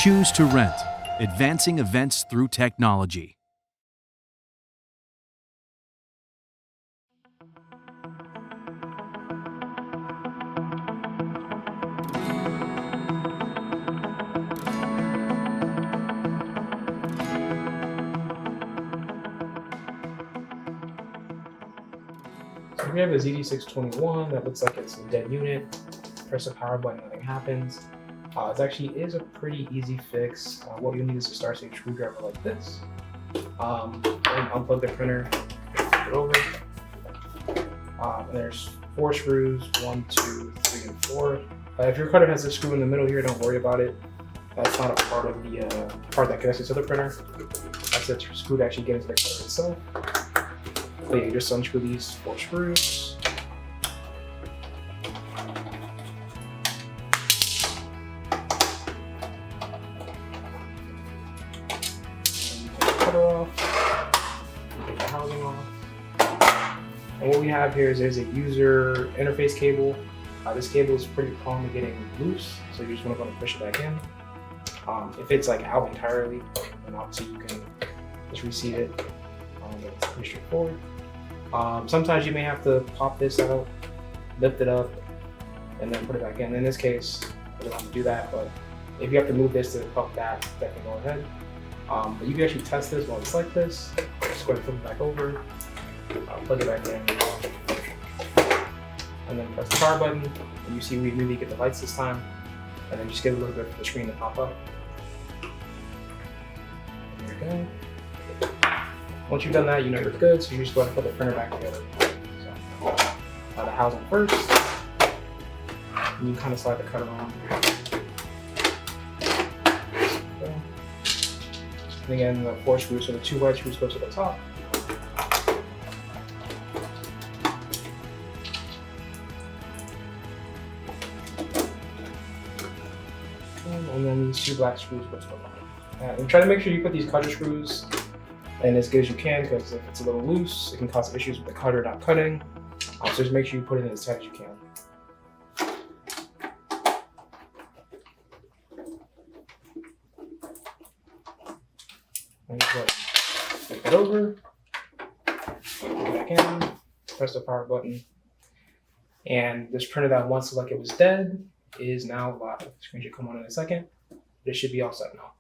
Choose to rent, advancing events through technology. So we have a ZD621 that looks like it's a dead unit. Press the power button, nothing happens. It actually is a pretty easy fix. What you'll need is a star safe screwdriver like this. And unplug the printer, flip it over. And there's 4 screws, 1, 2, 3, and 4. If your cutter has a screw in the middle here, don't worry about it. That's not a part of the part that connects it to the printer. That's a screw to actually get into the cutter itself. So yeah, you just unscrew these 4 screws. Cutter off, take the housing off. And what we have here is there's a user interface cable. This cable is pretty prone to getting loose, so you just want to go and push it back in. If it's like out entirely, then obviously you can just reseat it. It's pretty straightforward. Sometimes you may have to pop this out, lift it up, and then put it back in. In this case, we don't have to do that, but if you have to move this to pop that, definitely go ahead. But you can actually test this while it's like this. Just go ahead and flip it back over, plug it back in, and then press the power button. And you see we really get the lights this time, and then just give it a little bit for the screen to pop up. There you go. Once you've done that, you know you're good, so you just go ahead and put the printer back together. So, the housing first, and you kind of slide the cutter on. Okay. And again, the 4 screws, so the 2 white screws go to the top. And then these 2 black screws go to the bottom. And try to make sure you put these cutter screws in as good as you can, because if it's a little loose, it can cause issues with the cutter not cutting. So just make sure you put it in as tight as you can. And just flip it over, put it back in, press the power button. And this printer that once looked like it was dead is now live. The screen should come on in a second. But it should be all set now.